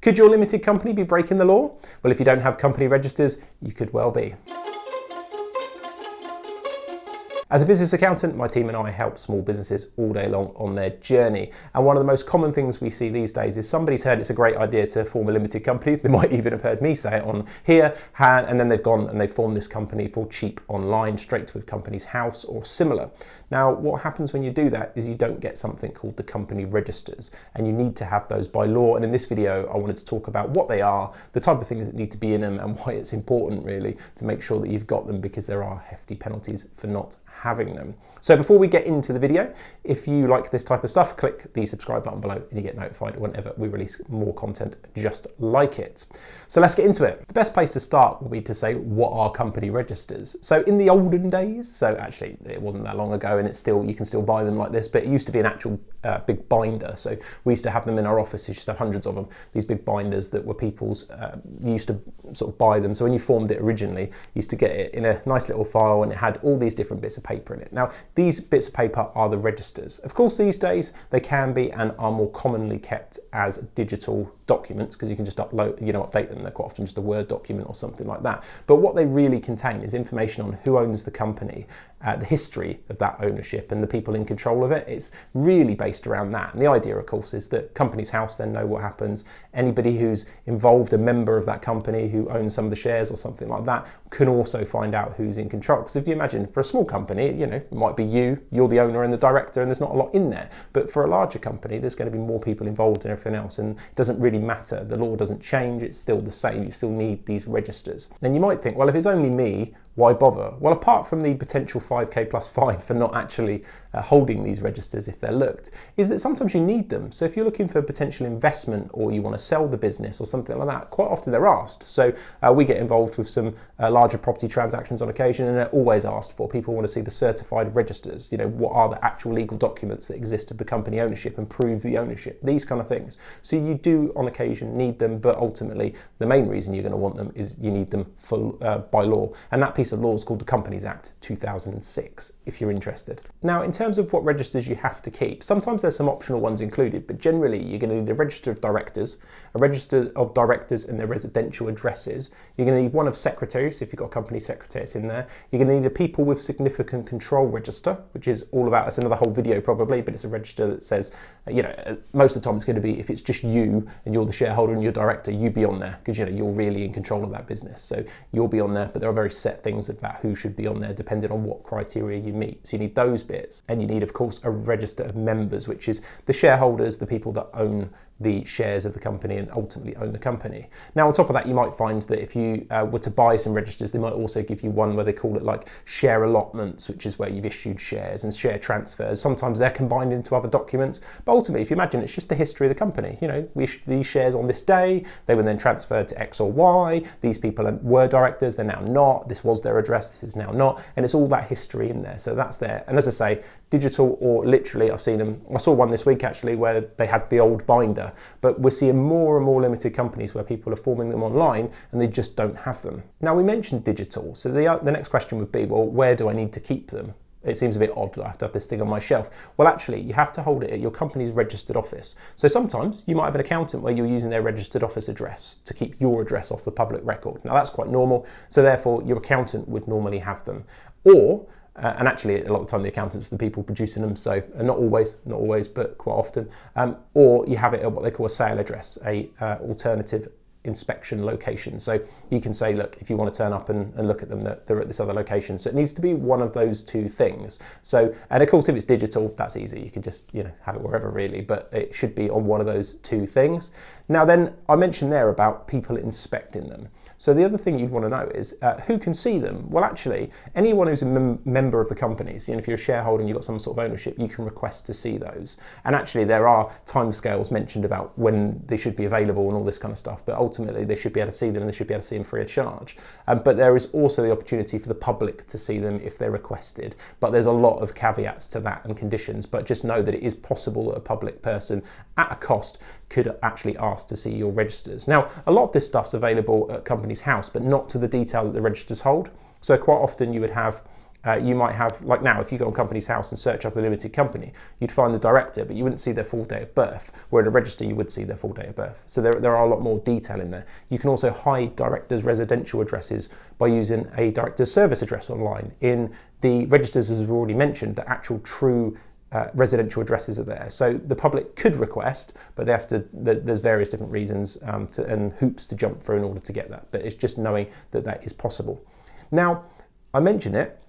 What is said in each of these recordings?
Could your limited company be breaking the law? Well, if you don't have company registers, you could well be. As a business accountant, my team and I help small businesses all day long on their journey. And one of the most common things we see these days is somebody's heard it's a great idea to form a limited company. They might even have heard me say it on here, and then they've gone and they've formed this company for cheap online, straight to a company's house or similar. Now, what happens when you do that is you don't get something called the company registers, and you need to have those by law. And in this video, I wanted to talk about what they are, the type of things that need to be in them, and why it's important really to make sure that you've got them, because there are hefty penalties for not having them. So before we get into the video, if you like this type of stuff, click the subscribe button below and you get notified whenever we release more content just like it. So let's get into it. The best place to start will be to say, what are company registers? So in the olden days, so actually it wasn't that long ago, and it's still, you can still buy them like this, but it used to be an actual big binder. So we used to have them in our office. We used to have hundreds of them, these big binders that were people's, you used to sort of buy them. So when you formed it originally, you used to get it in a nice little file, and it had all these different bits of paper in it. Now, these bits of paper are the registers. Of course, these days they can be and are more commonly kept as digital documents, because you can just update them. They're quite often just a Word document or something like that. But what they really contain is information on who owns the company, the history of that ownership, and the people in control of it. It's really based around that. And the idea, of course, is that Companies House then know what happens. Anybody who's involved, a member of that company who owns some of the shares or something like that, can also find out who's in control. Because if you imagine, for a small company, it might be you're the owner and the director, and there's not a lot in there. But for a larger company, there's going to be more people involved and everything else, and it doesn't really matter. The law doesn't change. It's still the same. You still need these registers. Then you might think, well, if it's only me, why bother? Well, apart from the potential 5k plus fine for not actually holding these registers if they're looked, is that sometimes you need them. So if you're looking for potential investment, or you want to sell the business or something like that, quite often they're asked. So we get involved with some larger property transactions on occasion, and they're always asked for. People want to see the certified registers. What are the actual legal documents that exist of the company ownership and prove the ownership, these kind of things. So you do on occasion need them, but ultimately the main reason you're going to want them is you need them by law. And that piece of law is called the Companies Act 2006, if you're interested. Now, in terms of what registers you have to keep, sometimes there's some optional ones included, but generally you're going to need a register of directors, and their residential addresses. You're going to need one of secretaries, if you've got company secretaries in there. You're going to need a people with significant control register, which is all about, that's another whole video probably, but it's a register that says, most of the time it's going to be, if it's just you and you're the shareholder and you're director, you be on there, because you're really in control of that business. So you'll be on there, but there are very set things about who should be on there depending on what criteria you meet. So you need those bits, and you need, of course, a register of members, which is the shareholders, the people that own the shares of the company and ultimately own the company. Now, on top of that, you might find that if you were to buy some registers, they might also give you one where they call it like share allotments, which is where you've issued shares, and share transfers. Sometimes they're combined into other documents, but ultimately, if you imagine, it's just the history of the company. We issued these shares on this day, they were then transferred to X or Y, these people were directors, they're now not, this was their address, this is now not, and it's all that history in there. So that's there. And as I say, digital or literally, I've seen them. I saw one this week actually where they had the old binder, but we're seeing more and more limited companies where people are forming them online and they just don't have them. Now, we mentioned digital, so the next question would be, well, where do I need to keep them? It seems a bit odd that I have to have this thing on my shelf. Well, actually, you have to hold it at your company's registered office. So sometimes you might have an accountant where you're using their registered office address to keep your address off the public record. Now, that's quite normal, so therefore your accountant would normally have them. Or and actually, a lot of the time, the accountants are the people producing them, so not always, but quite often. Or you have it at what they call a sale address, a alternative inspection location. So you can say, look, if you want to turn up and look at them, they're at this other location. So it needs to be one of those two things. So, and of course, if it's digital, that's easy. You can just, have it wherever really, but it should be on one of those two things. Now then, I mentioned there about people inspecting them. So the other thing you'd want to know is who can see them? Well, actually, anyone who's a member of the companies, if you're a shareholder and you've got some sort of ownership, you can request to see those. And actually, there are timescales mentioned about when they should be available and all this kind of stuff, but ultimately they should be able to see them and they should be able to see them free of charge. But there is also the opportunity for the public to see them if they're requested. But there's a lot of caveats to that and conditions, but just know that it is possible that a public person at a cost could actually ask to see your registers. Now, a lot of this stuff's available at Companies House, but not to the detail that the registers hold. So quite often you would have you might have, like now, if you go on Companies House and search up a limited company, you'd find the director, but you wouldn't see their full date of birth, where in a register you would see their full date of birth. So there are a lot more detail in there. You can also hide directors' residential addresses by using a director's service address online. In the registers, as we've already mentioned, the actual true residential addresses are there. So the public could request, but they have to, there's various different reasons and hoops to jump through in order to get that. But it's just knowing that that is possible. Now, I mention it,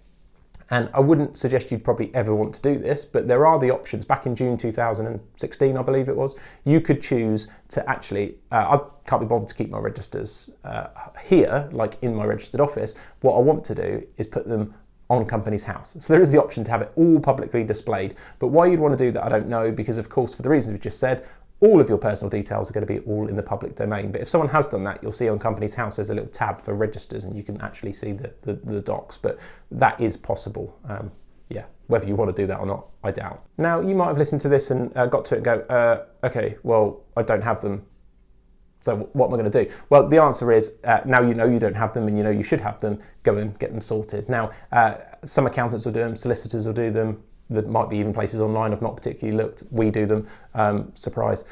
and I wouldn't suggest you'd probably ever want to do this, but there are the options. Back in June 2016, I believe it was, you could choose to actually, I can't be bothered to keep my registers here, like in my registered office. What I want to do is put them on Companies House. So there is the option to have it all publicly displayed. But why you'd want to do that, I don't know, because of course, for the reasons we just said, all of your personal details are going to be all in the public domain. But if someone has done that, you'll see on Companies House there's a little tab for registers and you can actually see the docs. But that is possible. Yeah, whether you want to do that or not, I doubt. Now, you might have listened to this and got to it and go, okay, well, I don't have them. So what am I going to do? Well, the answer is, now you know you don't have them and you know you should have them, go and get them sorted. Now, some accountants will do them, solicitors will do them. There might be even places online I've not particularly looked. We do them, surprise.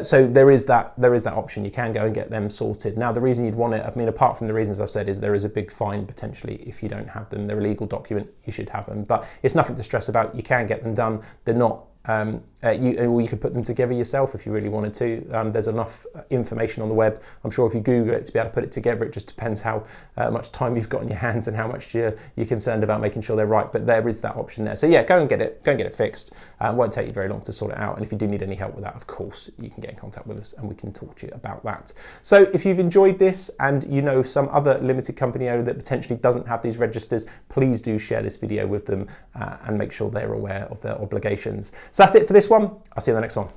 So there is that option. You can go and get them sorted. Now, the reason you'd want it, I mean, apart from the reasons I've said, is there is a big fine potentially if you don't have them. They're a legal document, you should have them. But it's nothing to stress about. You can get them done. They're not, or you could put them together yourself if you really wanted to. There's enough information on the web. I'm sure if you Google it to be able to put it together, it just depends how much time you've got in your hands and how much you're concerned about making sure they're right. But there is that option there. So yeah, go and get it fixed. It won't take you very long to sort it out. And if you do need any help with that, of course, you can get in contact with us and we can talk to you about that. So if you've enjoyed this and you know some other limited company owner that potentially doesn't have these registers, please do share this video with them and make sure they're aware of their obligations. So that's it for this one. I'll see you in the next one.